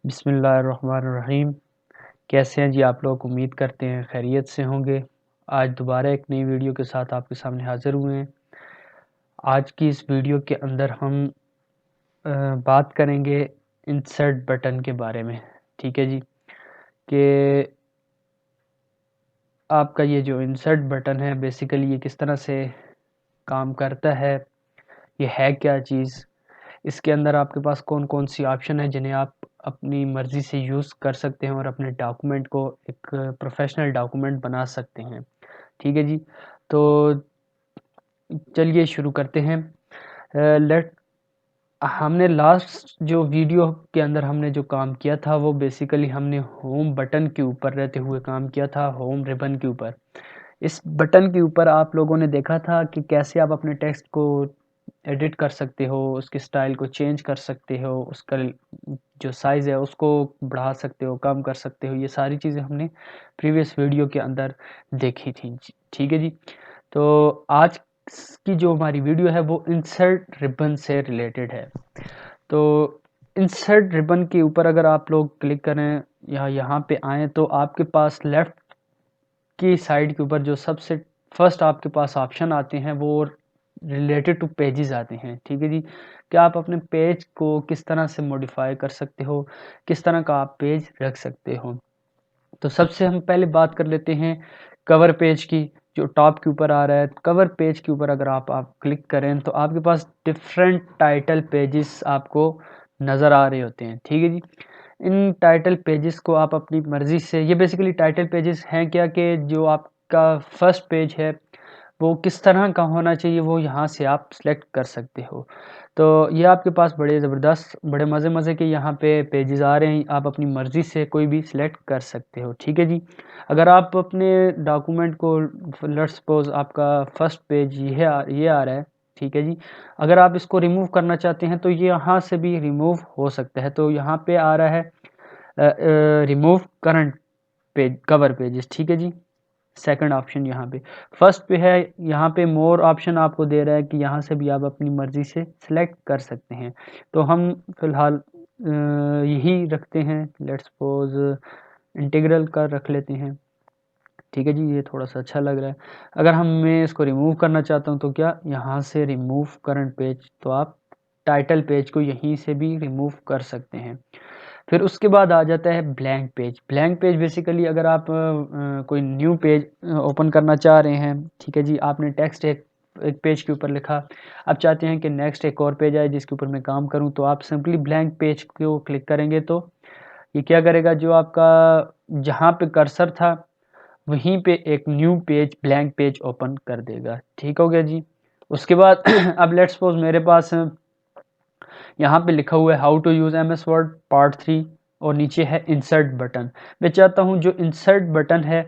बिस्मिल्लाहिर्रहमानिर्रहीम। कैसे हैं जी आप लोग? उम्मीद करते हैं खैरियत से होंगे। आज दोबारा एक नई वीडियो के साथ आपके सामने हाज़िर हुए हैं। आज की इस वीडियो के अंदर हम बात करेंगे इंसर्ट बटन के बारे में। ठीक है जी, कि आपका ये जो इंसर्ट बटन है बेसिकली ये किस तरह से काम करता है, ये है क्या चीज़, इसके अंदर आपके पास कौन कौन सी ऑप्शन है जिन्हें आप अपनी मर्ज़ी से यूज़ कर सकते हैं और अपने डॉक्यूमेंट को एक प्रोफेशनल डॉक्यूमेंट बना सकते हैं। ठीक है जी, तो चलिए शुरू करते हैं। लेट हमने लास्ट जो वीडियो के अंदर हमने जो काम किया था वो बेसिकली हमने होम बटन के ऊपर रहते हुए काम किया था, होम रिबन के ऊपर। इस बटन के ऊपर आप लोगों ने देखा था कि कैसे आप अपने टेक्स्ट को एडिट कर सकते हो, उसके स्टाइल को चेंज कर सकते हो, उसका जो साइज़ है उसको बढ़ा सकते हो, कम कर सकते हो। ये सारी चीज़ें हमने प्रीवियस वीडियो के अंदर देखी थी। ठीक है जी, तो आज की जो हमारी वीडियो है वो इंसर्ट रिबन से रिलेटेड है। तो इंसर्ट रिबन के ऊपर अगर आप लोग क्लिक करें या यहाँ पे आएँ तो आपके पास लेफ़्ट की साइड के ऊपर जो सबसे फर्स्ट आपके पास ऑप्शन आते हैं वो रिलेटेड टू पेजेस आते हैं। ठीक है जी, कि आप अपने पेज को किस तरह से मॉडिफाई कर सकते हो, किस तरह का आप पेज रख सकते हो। तो सबसे हम पहले बात कर लेते हैं कवर पेज की, जो टॉप के ऊपर आ रहा है। कवर पेज के ऊपर अगर आप क्लिक करें तो आपके पास डिफरेंट टाइटल पेजेस आपको नज़र आ रहे होते हैं। ठीक है जी, इन टाइटल पेजेस को आप अपनी मर्ज़ी से, ये बेसिकली टाइटल पेजेस हैं क्या, कि जो आपका फर्स्ट पेज है वो किस तरह का होना चाहिए वो यहाँ से आप सिलेक्ट कर सकते हो। तो ये आपके पास बड़े ज़बरदस्त, बड़े मज़े के यहाँ पे पेजेस आ रहे हैं, आप अपनी मर्ज़ी से कोई भी सिलेक्ट कर सकते हो। ठीक है जी, अगर आप अपने डॉक्यूमेंट को, लेट्स सपोज आपका फर्स्ट पेज ये आ रहा है। ठीक है जी, अगर आप इसको रिमूव करना चाहते हैं तो ये यहाँ से भी रिमूव हो सकता है। तो यहाँ पे आ रहा है remove current page, cover pages. ठीक है जी, सेकंड ऑप्शन यहाँ पे। फर्स्ट पे है, यहाँ पे मोर ऑप्शन आपको दे रहा है कि यहाँ से भी आप अपनी मर्ज़ी से सिलेक्ट कर सकते हैं। तो हम फ़िलहाल यही रखते हैं, लेट्स सपोज इंटीग्रल का रख लेते हैं। ठीक है जी, ये थोड़ा सा अच्छा लग रहा है। अगर मैं इसको रिमूव करना चाहता हूँ तो क्या, यहाँ से रिमूव करंट पेज, तो आप टाइटल पेज को यहीं से भी रिमूव कर सकते हैं। फिर उसके बाद आ जाता है blank page. Blank page basically अगर आप कोई न्यू पेज ओपन करना चाह रहे हैं। ठीक है जी, आपने टेक्स्ट एक एक पेज के ऊपर लिखा, आप चाहते हैं कि नेक्स्ट एक और पेज आए जिसके ऊपर मैं काम करूं, तो आप सिंपली ब्लैंक पेज को क्लिक करेंगे तो ये क्या करेगा, जो आपका जहां पे कर्सर था वहीं पे एक new page, blank page open कर देगा। ठीक हो गया जी। उसके बाद अब लेट्स सपोज मेरे पास यहाँ पे लिखा हुआ है how to use MS Word part 3 और नीचे है इंसर्ट बटन। मैं चाहता हूँ जो इंसर्ट बटन है,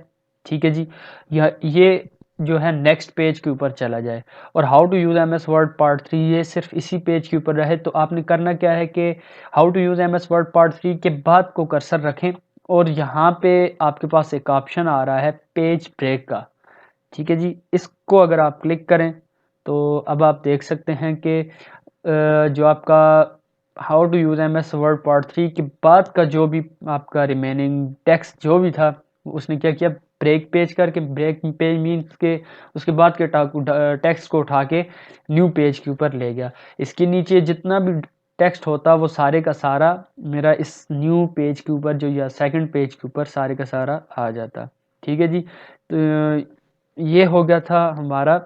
ठीक है जी, ये जो है नेक्स्ट पेज के ऊपर चला जाए, और how to use MS Word part 3 ये सिर्फ इसी पेज के ऊपर रहे। तो आपने करना क्या है कि how to use MS Word part 3 के बाद को कर्सर रखें और यहाँ पे आपके पास एक ऑप्शन आ रहा है पेज ब्रेक का। ठीक है जी, इसको अगर आप क्लिक करें तो अब आप देख सकते हैं कि जो आपका how to use M S Word part 3 के बाद का जो भी आपका रिमेनिंग टेक्स्ट जो भी था, उसने क्या किया, ब्रेक पेज करके, ब्रेक पेज मीन्स के उसके बाद के टेक्स्ट को उठा के न्यू पेज के ऊपर ले गया। इसके नीचे जितना भी टेक्स्ट होता वो सारे का सारा मेरा इस न्यू पेज के ऊपर, जो या सेकंड पेज के ऊपर सारे का सारा आ जाता। ठीक है जी, तो ये हो गया था हमारा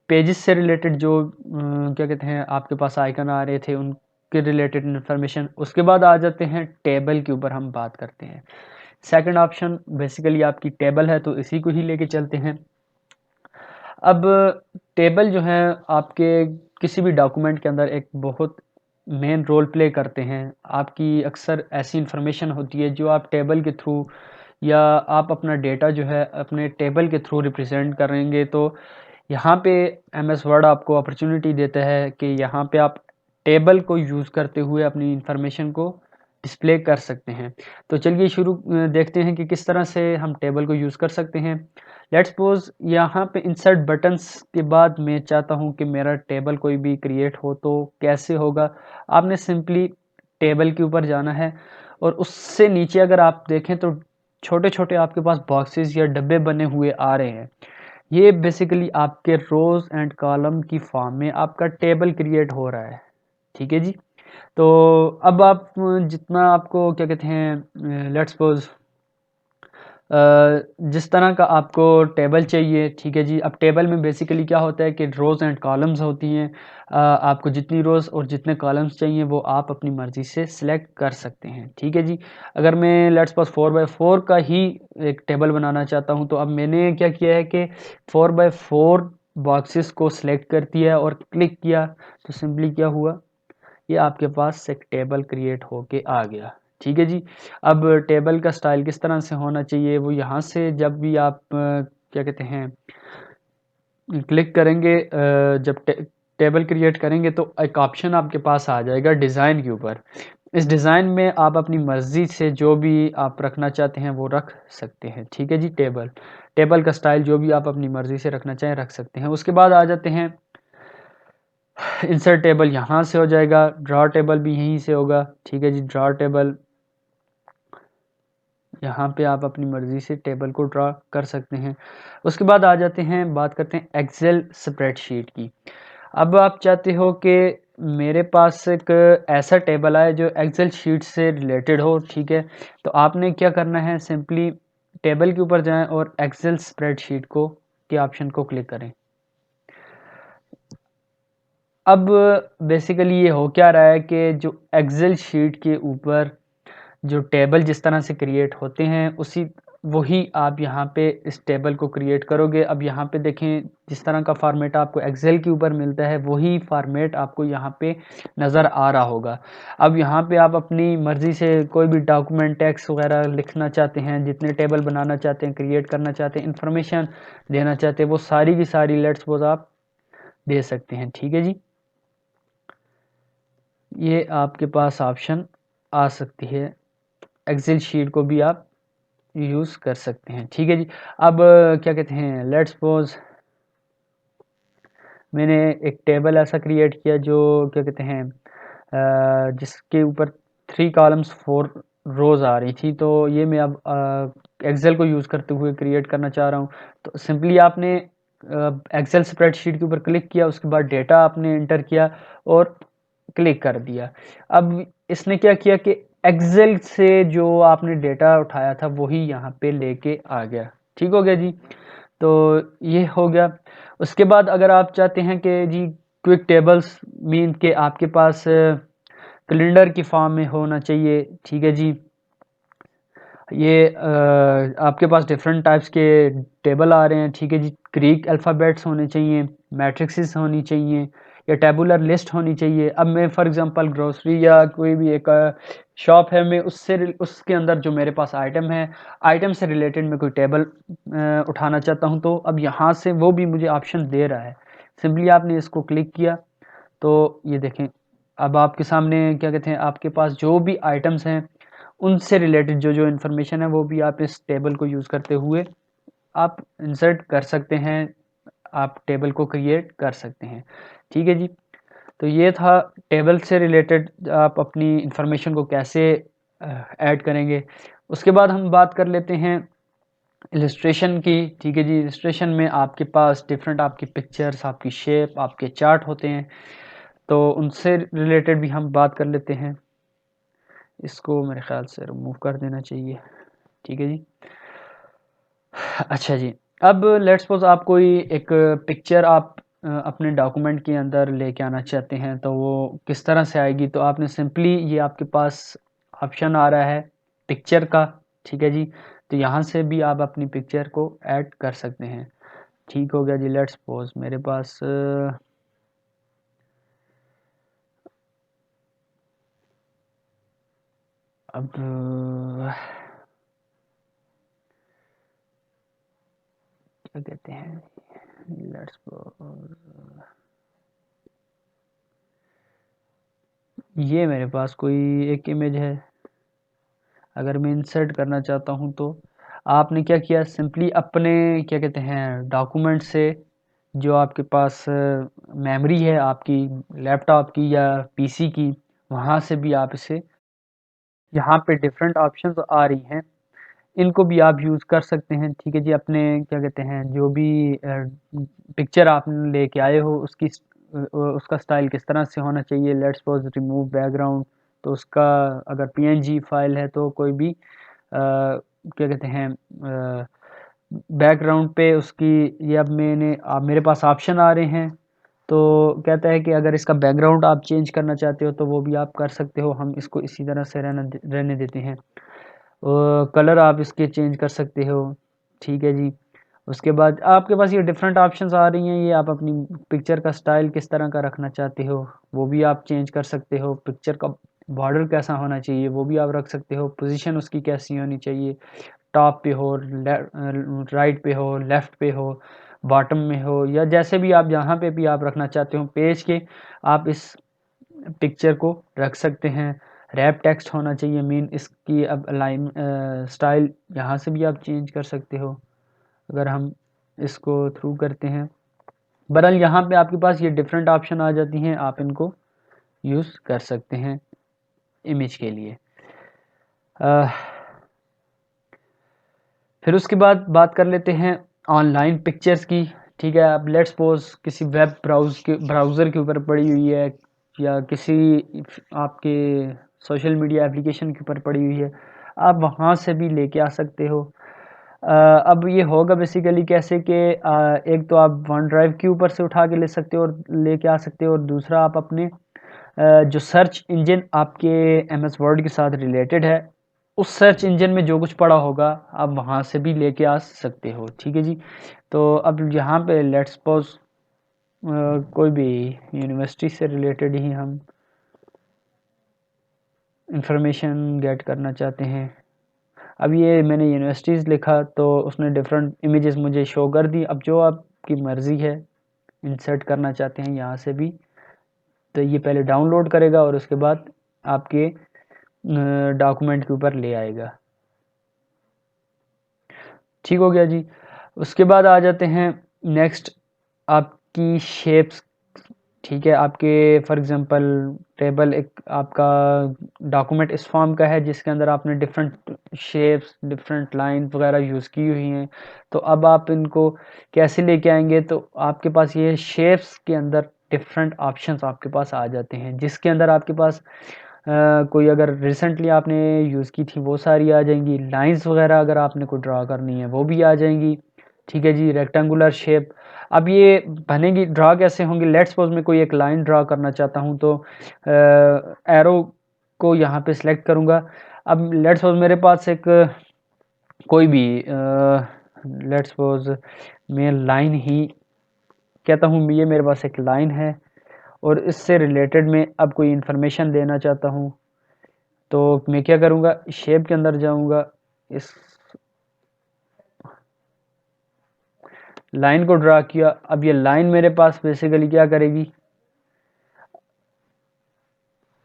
पेजेस से रिलेटेड, जो क्या कहते हैं आपके पास आइकन आ रहे थे उनके रिलेटेड इन्फॉर्मेशन। उसके बाद आ जाते हैं टेबल के ऊपर, हम बात करते हैं। सेकंड ऑप्शन बेसिकली आपकी टेबल है, तो इसी को ही लेके चलते हैं। अब टेबल जो है आपके किसी भी डॉक्यूमेंट के अंदर एक बहुत मेन रोल प्ले करते हैं। आपकी अक्सर ऐसी इन्फॉर्मेशन होती है जो आप टेबल के थ्रू, या आप अपना डेटा जो है अपने टेबल के थ्रू रिप्रेजेंट करेंगे, तो यहाँ पे एम एस वर्ड आपको अपॉर्चुनिटी देता है कि यहाँ पे आप टेबल को यूज़ करते हुए अपनी इंफॉर्मेशन को डिस्प्ले कर सकते हैं। तो चलिए शुरू देखते हैं कि किस तरह से हम टेबल को यूज़ कर सकते हैं। लेट्स सपोज यहाँ पे इंसर्ट बटन्स के बाद मैं चाहता हूँ कि मेरा टेबल कोई भी क्रिएट हो, तो कैसे होगा। आपने सिंपली टेबल के ऊपर जाना है और उससे नीचे अगर आप देखें तो छोटे छोटे आपके पास बॉक्सेस या डब्बे बने हुए आ रहे हैं। ये बेसिकली आपके रोज़ एंड कॉलम की फॉर्म में आपका टेबल क्रिएट हो रहा है। ठीक है जी। तो अब आप जितना आपको क्या कहते हैं, लेट्स सपोज जिस तरह का आपको टेबल चाहिए, ठीक है जी। अब टेबल में बेसिकली क्या होता है कि रोज़ एंड कॉलम्स होती हैं। आपको जितनी रोज़ और जितने कॉलम्स चाहिए वो आप अपनी मर्ज़ी से सिलेक्ट कर सकते हैं। ठीक है जी। अगर मैं लेट्स सपोज 4x4 का ही एक टेबल बनाना चाहता हूँ, तो अब मैंने क्या किया है कि 4x4 बॉक्सेस को सिलेक्ट कर दिया और क्लिक किया, तो सिंपली क्या हुआ, ये आपके पास एक टेबल क्रिएट होके आ गया। ठीक है जी। अब टेबल का स्टाइल किस तरह से होना चाहिए, वो यहाँ से जब भी आप क्या कहते हैं क्लिक करेंगे, जब टेबल क्रिएट करेंगे तो एक ऑप्शन आपके पास आ जाएगा डिज़ाइन के ऊपर। इस डिज़ाइन में आप अपनी मर्ज़ी से जो भी आप रखना चाहते हैं वो रख सकते हैं। ठीक है जी। टेबल का स्टाइल जो भी आप अपनी मर्ज़ी से रखना चाहें रख सकते हैं। उसके बाद आ जाते हैं इंसर्ट टेबल, यहाँ से हो जाएगा। ड्रॉ टेबल भी यहीं से होगा। ठीक है जी। ड्रॉ टेबल, यहाँ पे आप अपनी मर्ज़ी से टेबल को ड्रा कर सकते हैं। उसके बाद आ जाते हैं, बात करते हैं एक्सेल स्प्रेडशीट की। अब आप चाहते हो कि मेरे पास एक ऐसा टेबल आए जो एक्सेल शीट से रिलेटेड हो। ठीक है। तो आपने क्या करना है, सिंपली टेबल के ऊपर जाएं और एक्सेल स्प्रेडशीट को के ऑप्शन को क्लिक करें। अब बेसिकली ये हो क्या रहा है कि जो एक्सेल शीट के ऊपर जो टेबल जिस तरह से क्रिएट होते हैं उसी वही आप यहाँ पे इस टेबल को क्रिएट करोगे। अब यहाँ पे देखें, जिस तरह का फॉर्मेट आपको एक्सेल के ऊपर मिलता है वही फॉर्मेट आपको यहाँ पे नज़र आ रहा होगा। अब यहाँ पे आप अपनी मर्ज़ी से कोई भी डॉक्यूमेंट टेक्स्ट वगैरह लिखना चाहते हैं, जितने टेबल बनाना चाहते हैं, क्रिएट करना चाहते हैं, इंफॉर्मेशन देना चाहते हैं, वो सारी की सारी लेट्स सपोज आप दे सकते हैं। ठीक है जी। ये आपके पास ऑप्शन आ सकती है, एक्सेल शीट को भी आप यूज़ कर सकते हैं। ठीक है जी। अब क्या कहते हैं, लेट्स सपोज मैंने एक टेबल ऐसा क्रिएट किया जो क्या कहते हैं जिसके ऊपर 3 कॉलम्स 4 रोज़ आ रही थी। तो ये मैं अब एक्सेल को यूज़ करते हुए क्रिएट करना चाह रहा हूँ। तो सिंपली आपने एक्सेल स्प्रेडशीट के ऊपर क्लिक किया, उसके बाद डेटा आपने इंटर किया और क्लिक कर दिया। अब इसने क्या किया कि एक्सेल से जो आपने डेटा उठाया था वही यहाँ पे लेके आ गया। ठीक हो गया जी। तो ये हो गया। उसके बाद अगर आप चाहते हैं कि जी क्विक टेबल्स मीन के आपके पास कैलेंडर की फॉर्म में होना चाहिए। ठीक है जी। ये आपके पास डिफरेंट टाइप्स के टेबल आ रहे हैं। ठीक है जी। ग्रीक अल्फ़ाबेट्स होने चाहिए, मैट्रिक्सेस होनी चाहिए या टेबुलर लिस्ट होनी चाहिए। अब मैं फॉर एग्जांपल ग्रोसरी या कोई भी एक शॉप है, मैं उसके अंदर जो मेरे पास आइटम है, आइटम से रिलेटेड मैं कोई टेबल उठाना चाहता हूं, तो अब यहाँ से वो भी मुझे ऑप्शन दे रहा है। सिंपली आपने इसको क्लिक किया तो ये देखें, अब आपके सामने क्या कहते हैं, आपके पास जो भी आइटम्स हैं उनसे रिलेटेड जो जो इन्फॉर्मेशन है वो भी आप इस टेबल को यूज़ करते हुए आप इंसर्ट कर सकते हैं, आप टेबल को क्रिएट कर सकते हैं। ठीक है जी। तो ये था टेबल से रिलेटेड आप अपनी इंफॉर्मेशन को कैसे ऐड करेंगे। उसके बाद हम बात कर लेते हैं इलस्ट्रेशन की। ठीक है जी। इलस्ट्रेशन में आपके पास डिफरेंट आपकी पिक्चर्स, आपकी शेप, आपके चार्ट होते हैं, तो उनसे रिलेटेड भी हम बात कर लेते हैं। इसको मेरे ख्याल से रिमूव कर देना चाहिए। ठीक है जी। अच्छा जी। अब लेट्स सपोज आप कोई एक पिक्चर आप अपने डॉक्यूमेंट के अंदर लेके आना चाहते हैं, तो वो किस तरह से आएगी, तो आपने सिंपली ये आपके पास ऑप्शन आ रहा है पिक्चर का। ठीक है जी। तो यहाँ से भी आप अपनी पिक्चर को ऐड कर सकते हैं। ठीक हो गया जी। लेट्स सपोज मेरे पास अब क्या कहते हैं, लेट्स सपोज ये मेरे पास कोई एक इमेज है, अगर मैं इंसर्ट करना चाहता हूँ तो आपने क्या किया, सिंपली अपने क्या कहते हैं डॉक्यूमेंट से जो आपके पास मेमोरी है आपकी लैपटॉप की या पीसी की, वहाँ से भी आप इसे यहाँ पे डिफरेंट ऑप्शंस आ रही हैं, इनको भी आप यूज़ कर सकते हैं। ठीक है जी, अपने क्या कहते हैं जो भी पिक्चर आप लेके आए हो उसका स्टाइल किस तरह से होना चाहिए। लेट्स सपोज रिमूव बैकग्राउंड, तो उसका अगर पीएनजी फाइल है तो कोई भी क्या कहते हैं बैकग्राउंड पे उसकी, ये अब मेरे पास ऑप्शन आ रहे हैं। तो कहता है कि अगर इसका बैकग्राउंड आप चेंज करना चाहते हो तो वो भी आप कर सकते हो, हम इसको इसी तरह से रहने देते हैं। कलर आप इसके चेंज कर सकते हो। ठीक है जी, उसके बाद आपके पास ये डिफरेंट ऑप्शंस आ रही हैं, ये आप अपनी पिक्चर का स्टाइल किस तरह का रखना चाहते हो वो भी आप चेंज कर सकते हो। पिक्चर का बॉर्डर कैसा होना चाहिए वो भी आप रख सकते हो। पोजीशन उसकी कैसी होनी चाहिए, टॉप पे हो, राइट पे हो, लेफ़्ट पे हो, बॉटम में हो, या जैसे भी आप जहाँ पे भी आप रखना चाहते हो पेज के, आप इस पिक्चर को रख सकते हैं। रैप टेक्स्ट होना चाहिए मीन इसकी अब लाइन स्टाइल यहाँ से भी आप चेंज कर सकते हो अगर हम इसको थ्रू करते हैं। बहरहाल यहाँ पे आपके पास ये डिफरेंट ऑप्शन आ जाती हैं, आप इनको यूज़ कर सकते हैं इमेज के लिए। फिर उसके बाद बात कर लेते हैं ऑनलाइन पिक्चर्स की। ठीक है, अब लेट्स सपोज किसी वेब ब्राउज़र के ऊपर पड़ी हुई है या किसी आपके सोशल मीडिया एप्लीकेशन के ऊपर पड़ी हुई है, आप वहाँ से भी लेके आ सकते हो। अब ये होगा बेसिकली कैसे कि एक तो आप वन ड्राइव के ऊपर से उठा के ले सकते हो और लेके आ सकते हो, और दूसरा आप अपने जो सर्च इंजन आपके एम एस वर्ड के साथ रिलेटेड है उस सर्च इंजन में जो कुछ पड़ा होगा आप वहाँ से भी लेके आ सकते हो। ठीक है जी, तो अब यहाँ पे लेट्स सपोज कोई भी यूनिवर्सिटी से रिलेटेड ही हम इंफॉर्मेशन गेट करना चाहते हैं। अब ये मैंने यूनिवर्सिटीज़ लिखा तो उसने डिफरेंट इमेजेस मुझे शो कर दी। अब जो आपकी मर्ज़ी है इंसर्ट करना चाहते हैं यहाँ से भी, तो ये पहले डाउनलोड करेगा और उसके बाद आपके डॉक्यूमेंट के ऊपर ले आएगा। ठीक हो गया जी, उसके बाद आ जाते हैं नेक्स्ट आपकी शेप्स। ठीक है, आपके फॉर एग्जांपल टेबल एक आपका डॉक्यूमेंट इस फॉर्म का है जिसके अंदर आपने डिफरेंट शेप्स डिफरेंट लाइन वगैरह यूज़ की हुई हैं। तो अब आप इनको कैसे लेके आएंगे, तो आपके पास ये शेप्स के अंदर डिफरेंट ऑप्शंस आपके पास आ जाते हैं जिसके अंदर आपके पास कोई अगर रिसेंटली आपने यूज़ की थी वो सारी आ जाएंगी। लाइंस वगैरह अगर आपने कोई ड्रा करनी है वो भी आ जाएंगी। ठीक है जी, रेक्टेंगुलर शेप अब ये बनेगी, ड्रा कैसे होंगी। लेट्स सपोज मैं कोई एक लाइन ड्रा करना चाहता हूँ तो एरो को यहाँ पे सिलेक्ट करूँगा। अब लेट्स सपोज मेरे पास एक कोई भी लेट्स सपोज मैं लाइन ही कहता हूँ, ये मेरे पास एक लाइन है और इससे रिलेटेड मैं अब कोई इन्फॉर्मेशन देना चाहता हूँ। तो मैं क्या करूँगा, शेप के अंदर जाऊँगा, इस लाइन को ड्रा किया। अब ये लाइन मेरे पास बेसिकली क्या करेगी,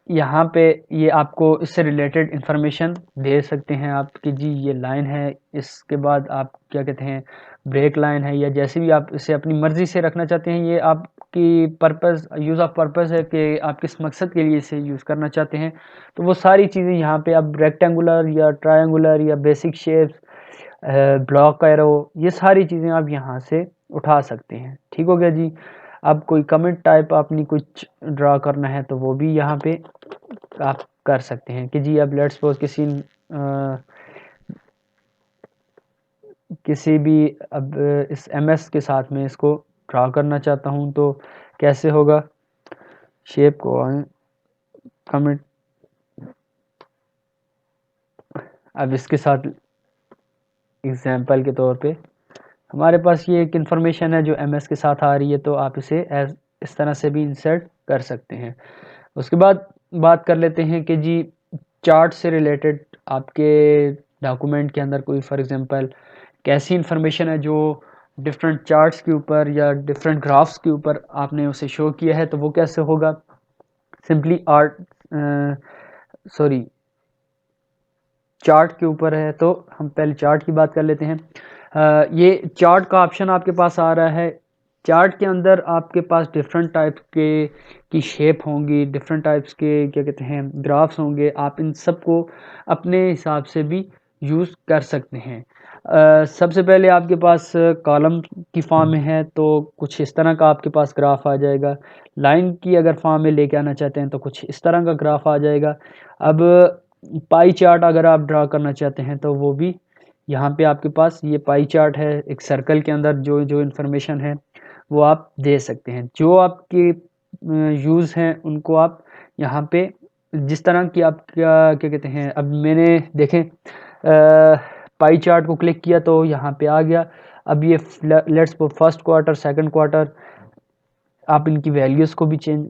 यहाँ पे ये आपको इससे रिलेटेड इन्फॉर्मेशन दे सकते हैं आप कि जी ये लाइन है, इसके बाद आप क्या कहते हैं ब्रेक लाइन है, या जैसे भी आप इसे अपनी मर्ज़ी से रखना चाहते हैं। ये आपकी पर्पस यूज़ ऑफ पर्पस है कि आप किस मकसद के लिए इसे यूज़ करना चाहते हैं। तो वो सारी चीज़ें यहाँ पे अब रेक्टेंगुलर या ट्रायंगुलर या बेसिक शेप्स, ब्लॉक एरो, ये सारी चीज़ें आप यहाँ से उठा सकते हैं। ठीक हो गया जी, अब कोई कमेंट टाइप आपने कुछ ड्रा करना है तो वो भी यहाँ पे आप कर सकते हैं कि जी अब लेट्स सपोज किसी भी अब इस एमएस के साथ में इसको ड्रा करना चाहता हूँ तो कैसे होगा। शेप को कमेंट, अब इसके साथ एग्जांपल के तौर पे हमारे पास ये एक इन्फॉर्मेशन है जो एमएस के साथ आ रही है, तो आप इसे इस तरह से भी इंसर्ट कर सकते हैं। उसके बाद बात कर लेते हैं कि जी चार्ट से रिलेटेड आपके डॉक्यूमेंट के अंदर कोई फॉर एग्जांपल कैसी इन्फॉर्मेशन है जो डिफरेंट चार्ट्स के ऊपर या डिफरेंट ग्राफ्स के ऊपर आपने उसे शो किया है, तो वो कैसे होगा। सिंपली सॉरी चार्ट के ऊपर है, तो हम पहले चार्ट की बात कर लेते हैं। ये चार्ट का ऑप्शन आपके पास आ रहा है चार्ट के अंदर आपके पास डिफरेंट टाइप के की शेप होंगी, डिफरेंट टाइप्स के क्या कहते हैं ग्राफ्स होंगे। आप इन सब को अपने हिसाब से भी यूज़ कर सकते हैं। सबसे पहले आपके पास कॉलम की फॉर्म में है तो कुछ इस तरह का आपके पास ग्राफ आ जाएगा। लाइन की अगर फॉर्म में लेके आना चाहते हैं तो कुछ इस तरह का ग्राफ आ जाएगा। अब पाई चार्ट अगर आप ड्रा करना चाहते हैं तो वो भी यहाँ पे आपके पास ये पाई चार्ट है। एक सर्कल के अंदर जो जो इन्फॉर्मेशन है वो आप दे सकते हैं। जो आपके यूज़ हैं उनको आप यहाँ पे जिस तरह की आप क्या क्या कहते हैं, अब मैंने देखें पाई चार्ट को क्लिक किया तो यहाँ पे आ गया। अब ये let's first quarter, second quarter, आप इनकी वैल्यूज़ को भी चेंज